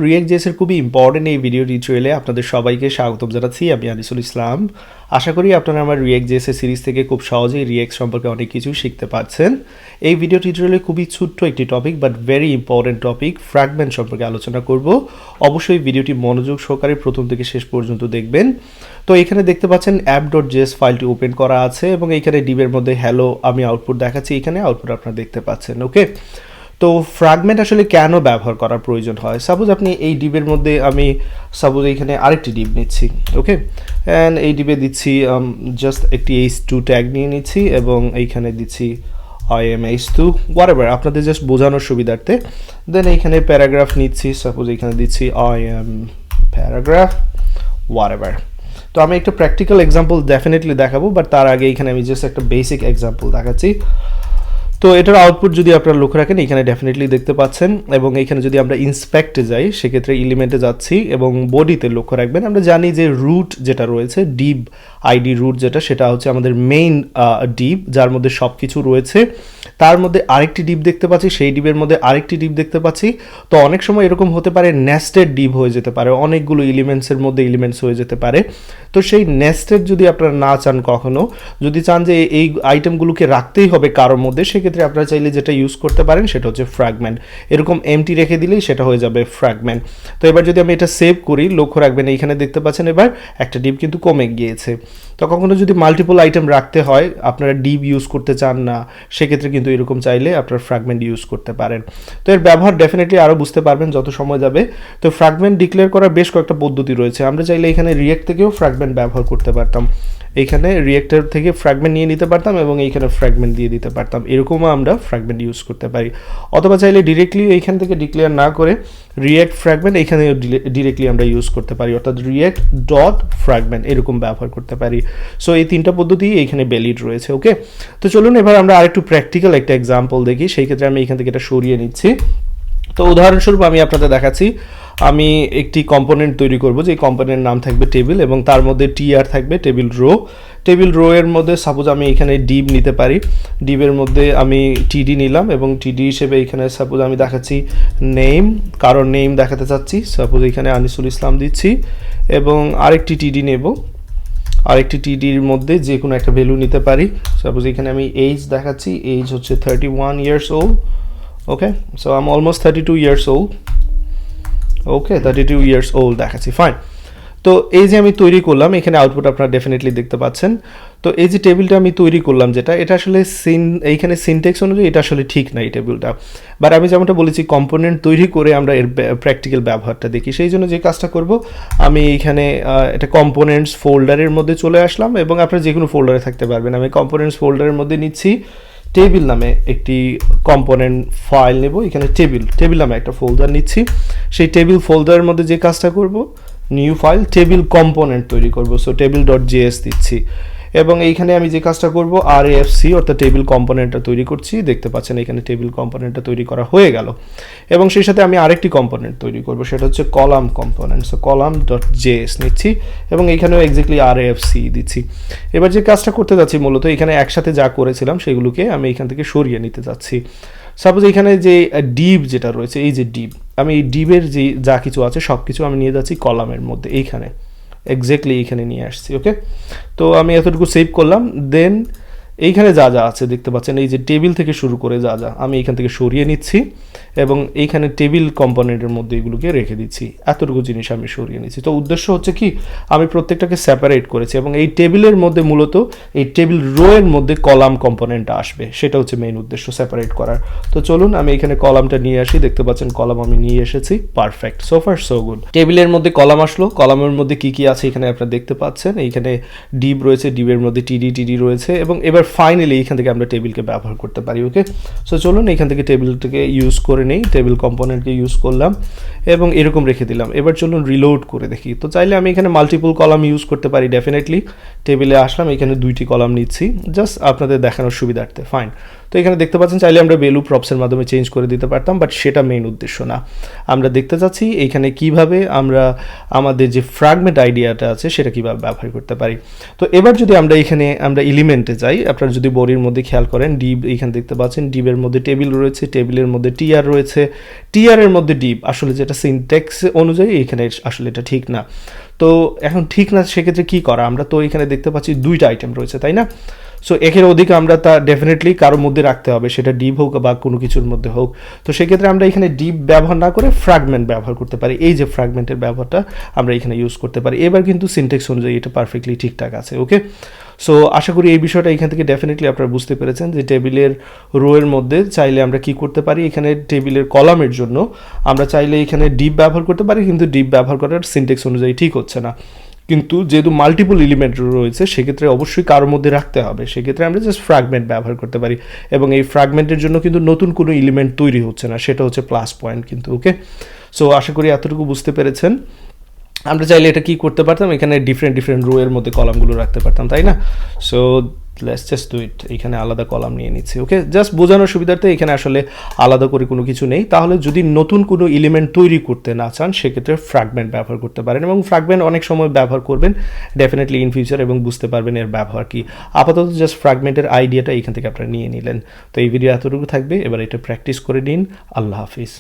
React.js এর খুবই important এই ভিডিও টিউটোরিয়ালে আপনাদের সবাইকে স্বাগতম জানাচ্ছি। আমি আনিসুল ইসলাম। আশা করি আপনারা আমার React.js এর সিরিজ থেকে খুব সহজেই React সম্পর্কে অনেক কিছু শিখতে পারছেন। এই ভিডিও টিউটোরিয়ালে খুবই ছোট্ট একটি topic but very important topic fragment সম্পর্কে আলোচনা করব। অবশ্যই ভিডিওটি মনোযোগ সহকারে প্রথম থেকে শেষ পর্যন্ত দেখবেন। তো এখানে দেখতে পাচ্ছেন app.js ফাইলটি ওপেন করা আছে এবং এখানে ডিভের মধ্যে হ্যালো আমি আউটপুট দেখাচ্ছি, এখানে আউটপুট আপনারা দেখতে পাচ্ছেন। ওকে, তো ফ্র্যাগমেন্ট আসলে কেন ব্যবহার করার প্রয়োজন হয়? সাপোজ আপনি এই ডিবের মধ্যে আমি সাপোজ এইখানে আরেকটি ডিব নিচ্ছি, ওকে, অ্যান্ড এই ডিবে দিচ্ছি জাস্ট একটি h2 ট্যাগ নিয়ে নিচ্ছি এবং এইখানে দিচ্ছি im h2 হোয়াটএভার, আপনাদের জাস্ট বোঝানোর সুবিধার্থে। দেন এইখানে প্যারাগ্রাফ নিচ্ছি, সাপোজ এইখানে দিচ্ছি im প্যারাগ্রাফ হোয়াটএভার। তো আমি একটা প্র্যাকটিক্যাল এক্সাম্পল ডেফিনেটলি দেখাবো, বাট তার আগে এখানে আমি জাস্ট একটা বেসিক এক্সাম্পল দেখাচ্ছি। তো এটার আউটপুট যদি আপনারা লক্ষ্য রাখেন এখানে ডেফিনেটলি দেখতে পাচ্ছেন, এবং এখানে যদি আমরা ইন্সপেক্টে যাই সেক্ষেত্রে এলিমেন্টে যাচ্ছি এবং বডিতে লক্ষ্য রাখবেন। আমরা জানি যে রুট যেটা রয়েছে ডিব আইডি রুট যেটা, সেটা হচ্ছে আমাদের মেইন ডিব যার মধ্যে সব কিছু রয়েছে। তার মধ্যে আরেকটি ডিব দেখতে পাচ্ছি, সেই ডিবের মধ্যে আরেকটি ডিব দেখতে পাচ্ছি। তো অনেক সময় এরকম হতে পারে নেস্টেড ডিব হয়ে যেতে পারে, অনেকগুলো এলিমেন্টসের মধ্যে এলিমেন্টস হয়ে যেতে পারে। তো সেই নেস্টেড যদি আপনারা না চান, কখনো যদি চান যে এই আইটেমগুলোকে রাখতেই হবে কারোর মধ্যে, সেক্ষেত্রে আপনারা চাইলে যেটা ইউজ করতে পারেন সেটা হচ্ছে ফ্র্যাগমেন্ট। এরকম এমটি রেখে দিলেই সেটা হয়ে যাবে ফ্র্যাগমেন্ট। তো এবার যদি আমি এটা সেভ করি, লক্ষ্য রাখবেন এইখানে দেখতে পাচ্ছেন এবার একটা ডিব কিন্তু কমে গিয়েছে। তো কখনো যদি মাল্টিপল আইটেম রাখতে হয়, আপনারা ডিব ইউজ করতে চান না, সেক্ষেত্রে কিন্তু এরকম চাইলে আপনারা ফ্র্যাগমেন্ট ইউজ করতে পারেন। তো এর ব্যবহার ডেফিনেটলি আরও বুঝতে পারবেন যত সময় যাবে। তো ফ্র্যাগমেন্ট ডিক্লেয়ার করার বেশ কয়েকটা পদ্ধতি রয়েছে। আমরা চাইলে এখানে রিয়েক্ট থেকেও ফ্র্যাগমেন্ট ব্যবহার করতে পারতাম, এইখানে রিয়েক্টের থেকে ফ্র্যাগমেন্ট নিয়ে নিতে পারতাম এবং এইখানে ফ্র্যাগমেন্ট দিয়ে দিতে পারতাম। এরকমও আমরা ফ্র্যাগমেন্ট ইউজ করতে পারি, অথবা চাইলে ডিরেক্টলি এইখান থেকে ডিক্লেয়ার না করে রিয়েক্ট ফ্র্যাগমেন্ট এইখানে ডিরেক্টলি আমরা ইউজ করতে পারি, অর্থাৎ রিয়েক্ট ডট ফ্র্যাগমেন্ট এরকম ব্যবহার করতে পারি। সো এই তিনটা পদ্ধতি এইখানে ভ্যালিড রয়েছে। ওকে, তো চলুন এবার আমরা আরেকটু প্র্যাকটিক্যাল একটা এক্সাম্পল দেখি। সেই ক্ষেত্রে আমি এখান থেকে এটা সরিয়ে নিচ্ছি। তো উদাহরণস্বরূপ আমি আপনাদের দেখাচ্ছি, আমি একটি কম্পোনেন্ট তৈরি করব, যে কম্পোনেন্টের নাম থাকবে টেবিল এবং তার মধ্যে টিআর থাকবে টেবিল রো। টেবিল রো এর মধ্যে সাপোজ আমি এখানে ডিব নিতে পারি, ডিবের মধ্যে আমি টিডি নিলাম এবং টিডি হিসেবে এখানে সাপোজ আমি দেখাচ্ছি নেম, কারণ নেম দেখাতে চাচ্ছি, সাপোজ এখানে আনিসুল ইসলাম দিচ্ছি এবং আরেকটি টিডি নেব, আরেকটি টিডির মধ্যে যে কোনো একটা ভ্যালু নিতে পারি। সাপোজ এখানে আমি এইজ দেখাচ্ছি, এইজ হচ্ছে 31 years old। Okay, so I am almost 32 years old। Okay, 32 years old দেখাচ্ছি, ফাইন। তো এই যে আমি তৈরি করলাম, এখানে আউটপুট আপনারা ডেফিনেটলি দেখতে পাচ্ছেন। তো এই যে টেবিলটা আমি তৈরি করলাম যেটা, এটা আসলে এইখানে সিনটেক্স অনুযায়ী এটা আসলে ঠিক না এই টেবিলটা, বাট আমি যেমনটা বলেছি কম্পোনেন্ট তৈরি করে আমরা এর প্র্যাকটিক্যাল ব্যবহারটা দেখি। সেই জন্য যে কাজটা করব, আমি এইখানে এটা কম্পোনেন্টস ফোল্ডারের মধ্যে চলে আসলাম এবং আপনারা যে কোনো ফোল্ডারে থাকতে পারবেন। আমি কম্পোনেন্টস ফোল্ডারের মধ্যে নিচ্ছি, টেবিল নামে একটি কম্পোনেন্ট ফাইল নেব, এখানে টেবিল নামে একটা ফোল্ডার নিচ্ছি। সেই টেবিল ফোল্ডারের মধ্যে যে কাজটা করব, নিউ ফাইল টেবিল কম্পোনেন্ট তৈরি করব, সো টেবিল.js দিচ্ছি এবং এইখানে আমি যে কাজটা করব আরএফসি অর্থাৎ টেবিল কম্পোনেন্টটা তৈরি করছি। দেখতে পাচ্ছেন এখানে টেবিল কম্পোনেন্টটা তৈরি করা হয়ে গেল এবং সেই সাথে আমি আরেকটি কম্পোনেন্ট তৈরি করব, সেটা হচ্ছে কলাম কম্পোনেন্ট, সো কলাম.js নিচ্ছি এবং এইখানেও এক্স্যাক্টলি আরএফসি দিচ্ছি। এবার যে কাজটা করতে যাচ্ছি মূলত এখানে একসাথে যা করেছিলাম সেগুলোকে আমি এখান থেকে সরিয়ে নিতে যাচ্ছি। সাপোজ এখানে যে ডিব যেটা রয়েছে, এই যে ডিব, আমি এই ডিবের যে যা কিছু আছে সব কিছু আমি নিয়ে যাচ্ছি কলামের মধ্যে, এইখানে এক্স্যাক্টলি এইখানে নিয়ে আসছি। ওকে, তো আমি এতটুকু সেভ করলাম। দেন এইখানে যা যা আছে দেখতে পাচ্ছেন, এই যে টেবিল থেকে শুরু করে যা যা আমি এইখান থেকে সরিয়ে নিচ্ছি এবং এইখানে টেবিল কম্পোনেন্টের মধ্যে এগুলোকে রেখে দিচ্ছি। এতটুকু জিনিস আমি সরিয়ে নিচ্ছি। তো উদ্দেশ্য হচ্ছে কি, আমি প্রত্যেকটাকে সেপারেট করেছি এবং এই টেবিলের মধ্যে মূলত এই টেবিল রো এর মধ্যে কলাম কম্পোনেন্টটা আসবে, সেটা হচ্ছে মেইন উদ্দেশ্য সেপারেট করার। তো চলুন আমি এখানে কলামটা নিয়ে আসি, দেখতে পাচ্ছেন কলাম আমি নিয়ে এসেছি, perfect, so far so good. টেবিলের মধ্যে কলাম আসলো, কলামের মধ্যে কি কি আছে এখানে আপনারা দেখতে পাচ্ছেন, এইখানে ডিব রয়েছে, ডিবের মধ্যে টিডি রয়েছে এবং এবার ফাইনালি এখান থেকে আমরা টেবিলকে ব্যবহার করতে পারি। ওকে, সো চলুন এখান থেকে টেবিলটাকে ইউজ করে নেই, টেবিল কম্পোনেন্টকে ইউজ করলাম এবং এরকম রেখে দিলাম। এবার চলুন রিলোড করে দেখি। তো চাইলে আমি এখানে মাল্টিপল কলাম ইউজ করতে পারি ডেফিনেটলি। টেবিলে আসলাম, এখানে 2টি কলাম নিচ্ছি জাস্ট আপনাদের দেখানোর সুবিধার্থে, ফাইন। তো এখানে দেখতে পাচ্ছেন চাইলে আমরা ভ্যালু প্রপসের মাধ্যমে চেঞ্জ করে দিতে পারতাম, বাট সেটা মেইন উদ্দেশ্য না। আমরা দেখতে চাচ্ছি এখানে কিভাবে আমরা আমাদের যে ফ্র্যাগমেন্ট আইডিয়াটা আছে সেটা কিভাবে ব্যবহার করতে পারি। তো এবার যদি আমরা এখানে আমরা এলিমেন্টে যাই আপনারা যদি বডির মধ্যে খেয়াল করেন ডিভ এখানে দেখতে পাচ্ছেন, ডিভের মধ্যে টেবিল রয়েছে, টেবিলের মধ্যে টিআর রয়েছে, টিআরের মধ্যে ডিভ, আসলে যেটা সিনট্যাক্স অনুযায়ী এখানে আসলে এটা ঠিক না। তো এখন ঠিক না, সেক্ষেত্রে কী করা? আমরা তো এখানে দেখতে পাচ্ছি দুইটা আইটেম রয়েছে, তাই না? সো একের অধিক আমরা তা ডেফিনেটলি কারোর মধ্যে রাখতে হবে, সেটা ডিপ হোক বা কোনো কিছুর মধ্যে হোক। তো সেক্ষেত্রে আমরা এখানে ডিপ ব্যবহার না করে ফ্র্যাগমেন্ট ব্যবহার করতে পারি। এই যে ফ্র্যাগমেন্টের ব্যবহারটা আমরা এখানে ইউজ করতে পারি। এবার কিন্তু সিনটেক্স অনুযায়ী এটা পারফেক্টলি ঠিকঠাক আছে। ওকে, সো আশা করি এই বিষয়টা এখান থেকে ডেফিনেটলি আপনারা বুঝতে পেরেছেন যে টেবিলের রোয়ের মধ্যে চাইলে আমরা কি করতে পারি, এখানে টেবিলের কলামের জন্য আমরা চাইলে এখানে ডিপ ব্যবহার করতে পারি, কিন্তু ডিপ ব্যবহার করার সিনটেক্স অনুযায়ী ঠিক হচ্ছে না। কিন্তু যেহেতু মাল্টিপল এলিমেন্ট রয়েছে সেক্ষেত্রে অবশ্যই কারোর মধ্যে রাখতে হবে, সেক্ষেত্রে আমরা জাস্ট ফ্র্যাগমেন্ট ব্যবহার করতে পারি। এবং এই ফ্র্যাগমেন্টের জন্য কিন্তু নতুন কোনো এলিমেন্ট তৈরি হচ্ছে না, সেটা হচ্ছে প্লাস পয়েন্ট কিন্তু। ওকে, সো আশা করি এতটুকু বুঝতে পেরেছেন। আমরা চাইলে এটা কি করতে পারতাম, এখানে ডিফারেন্ট রো এর মধ্যে কলামগুলো রাখতে পারতাম, তাই না? So let's just do it. এখানে আলাদা কলাম নিয়ে নিচ্ছি। ওকে, জাস্ট বোঝানোর সুবিধার্থে এখানে আসলে আলাদা করে কোনো কিছু নেই। তাহলে যদি নতুন কোনো এলিমেন্ট তৈরি করতে না চান সেক্ষেত্রে ফ্র্যাগমেন্ট ব্যবহার করতে পারেন, এবং ফ্র্যাগমেন্ট অনেক সময় ব্যবহার করবেন ডেফিনেটলি ইন ফিউচার, এবং বুঝতে পারবেন এর ব্যবহার কি। আপাতত জাস্ট ফ্র্যাগমেন্টের আইডিয়াটা এখান থেকে আপনারা নিয়ে নিলেন। তো এই ভিডিও এতটুকু থাকবে, এবার এটা প্র্যাকটিস করে নিন। আল্লাহ হাফিজ।